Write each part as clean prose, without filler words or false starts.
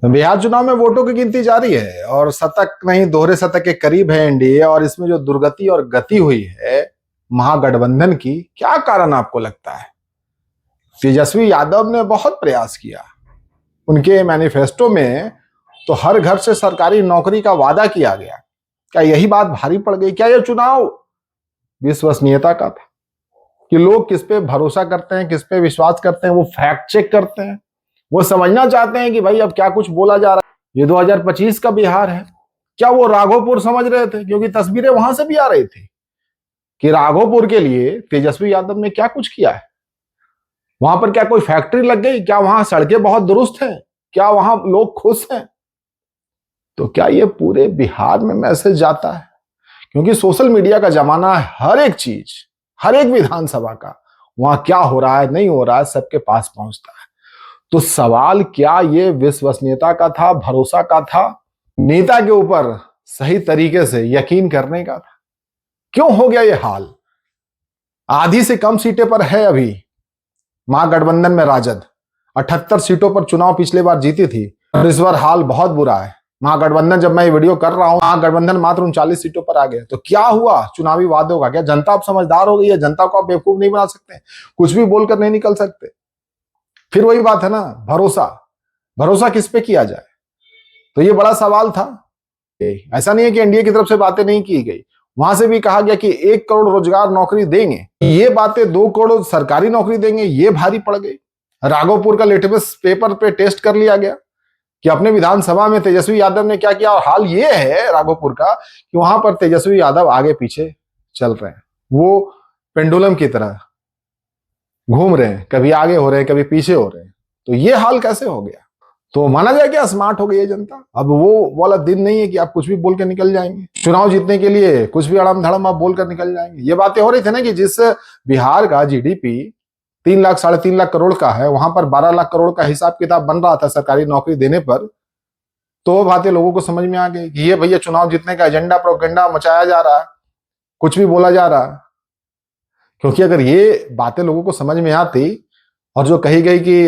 बिहार चुनाव में वोटों की गिनती जारी है और शतक नहीं दोहरे शतक के करीब है एनडीए। और इसमें जो दुर्गति और गति हुई है महागठबंधन की, क्या कारण आपको लगता है? तेजस्वी यादव ने बहुत प्रयास किया, उनके मैनिफेस्टो में तो हर घर से सरकारी नौकरी का वादा किया गया। क्या यही बात भारी पड़ गई? क्या यह चुनाव विश्वसनीयता का था कि लोग किस पे भरोसा करते हैं, किस पे विश्वास करते हैं? वो फैक्ट चेक करते हैं, वो समझना चाहते हैं कि भाई अब क्या कुछ बोला जा रहा है। ये 2025 का बिहार है। क्या वो राघोपुर समझ रहे थे? क्योंकि तस्वीरें वहां से भी आ रही थी कि राघोपुर के लिए तेजस्वी यादव ने क्या कुछ किया है। वहां पर क्या कोई फैक्ट्री लग गई? क्या वहां सड़कें बहुत दुरुस्त हैं? क्या वहां लोग खुश हैं? तो क्या ये पूरे बिहार में मैसेज जाता है? क्योंकि सोशल मीडिया का जमाना है, हर एक चीज, हर एक विधानसभा का वहां क्या हो रहा है, नहीं हो रहा है, सबके पास पहुंचता है। तो सवाल क्या ये विश्वसनीयता का था, भरोसा का था, नेता के ऊपर सही तरीके से यकीन करने का था? क्यों हो गया ये हाल? आधी से कम सीटें पर है अभी महागठबंधन में राजद। 78 सीटों पर चुनाव पिछले बार जीती थी और इस बार हाल बहुत बुरा है। महागठबंधन, जब मैं ये वीडियो कर रहा हूं, महागठबंधन मात्र 39 सीटों पर आ गए। तो क्या हुआ चुनावी वादों का? क्या जनता अब समझदार हो गई है? जनता को आप बेवकूफ नहीं बना सकते, कुछ भी बोलकर नहीं निकल सकते। फिर वही बात है ना, भरोसा। भरोसा किस पे किया जाए? तो ये बड़ा सवाल था। ऐसा नहीं है कि एनडीए की तरफ से बातें नहीं की गई, वहां से भी कहा गया कि 1 करोड़ रोजगार नौकरी देंगे। ये बातें 2 करोड़ सरकारी नौकरी देंगे, ये भारी पड़ गई। राघोपुर का लिटमस पेपर पे टेस्ट कर लिया गया कि अपने विधानसभा में तेजस्वी यादव ने क्या किया। और हाल ये है राघोपुर का कि वहां पर तेजस्वी यादव आगे पीछे चल रहे हैं, वो पेंडुलम की तरह घूम रहे हैं, कभी आगे हो रहे हैं, कभी पीछे हो रहे हैं। तो ये हाल कैसे हो गया? तो माना जाए क्या स्मार्ट हो गई है जनता? अब वो वाला दिन नहीं है कि आप कुछ भी बोल के निकल जाएंगे। चुनाव जीतने के लिए कुछ भी अड़म धड़म आप बोलकर निकल जाएंगे। ये बातें हो रही थी ना कि जिस बिहार का जीडीपी 3 लाख 3.5 लाख करोड़ का है, वहां पर 12 लाख करोड़ का हिसाब किताब बन रहा था सरकारी नौकरी देने पर। तो वो बातें लोगों को समझ में आ गई कि ये भैया चुनाव जीतने का एजेंडा प्रोपेगेंडा मचाया जा रहा है, कुछ भी बोला जा रहा है। क्योंकि अगर ये बातें लोगों को समझ में आती और जो कही गई कि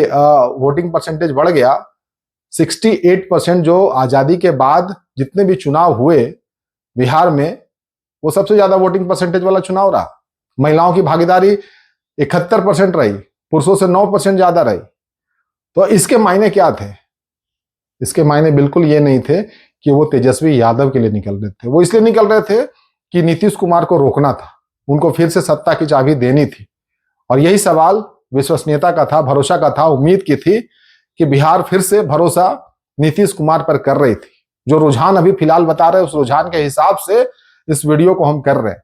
वोटिंग परसेंटेज बढ़ गया, 68% जो आजादी के बाद जितने भी चुनाव हुए बिहार में, वो सबसे ज्यादा वोटिंग परसेंटेज वाला चुनाव रहा। महिलाओं की भागीदारी 71% रही, पुरुषों से 9% ज्यादा रही। तो इसके मायने क्या थे? इसके मायने बिल्कुल ये नहीं थे कि वो तेजस्वी यादव के लिए निकल रहे थे। वो इसलिए निकल रहे थे कि नीतीश कुमार को रोकना था, उनको फिर से सत्ता की चाबी देनी थी। और यही सवाल विश्वसनीयता का था, भरोसा का था। उम्मीद की थी कि बिहार फिर से भरोसा नीतीश कुमार पर कर रही थी। जो रुझान अभी फिलहाल बता रहे हैं, उस रुझान के हिसाब से इस वीडियो को हम कर रहे हैं।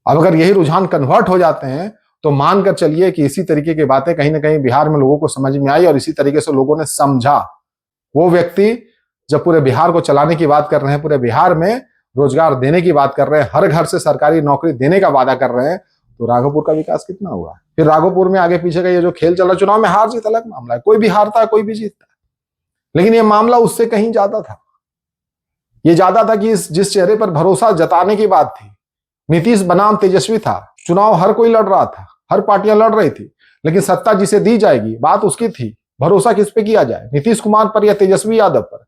अब अगर यही रुझान कन्वर्ट हो जाते हैं तो मानकर चलिए कि इसी तरीके की बातें कहीं ना कहीं बिहार में लोगों को समझ में आई और इसी तरीके से लोगों ने समझा। वो व्यक्ति जब पूरे बिहार को चलाने की बात कर रहे हैं, पूरे बिहार में रोजगार देने की बात कर रहे हैं, हर घर से सरकारी नौकरी देने का वादा कर रहे हैं, तो राघोपुर का विकास कितना हुआ? फिर राघोपुर में आगे पीछे का ये जो खेल चल रहा, चुनाव में हार जीत अलग मामला है, कोई भी हारता है, कोई भी जीतता है, लेकिन ये मामला उससे कहीं ज्यादा था। ये ज्यादा था कि जिस चेहरे पर भरोसा जताने की बात थी, नीतीश बनाम तेजस्वी था। चुनाव हर कोई लड़ रहा था, हर पार्टियां लड़ रही थी, लेकिन सत्ता जिसे दी जाएगी, बात उसकी थी। भरोसा किस पे किया जाए, नीतीश कुमार पर या तेजस्वी यादव पर?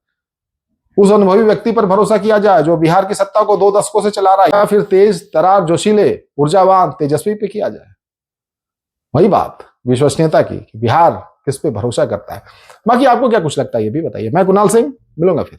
उस अनुभवी व्यक्ति पर भरोसा किया जाए जो बिहार की सत्ता को 2 दशकों से चला रहा है, या फिर तेज तरार जोशीले ऊर्जावान तेजस्वी पे किया जाए? वही बात विश्वसनीयता की कि बिहार किस पे भरोसा करता है। बाकी आपको क्या कुछ लगता है ये भी बताइए। मैं कुणाल सिंह, मिलूंगा फिर।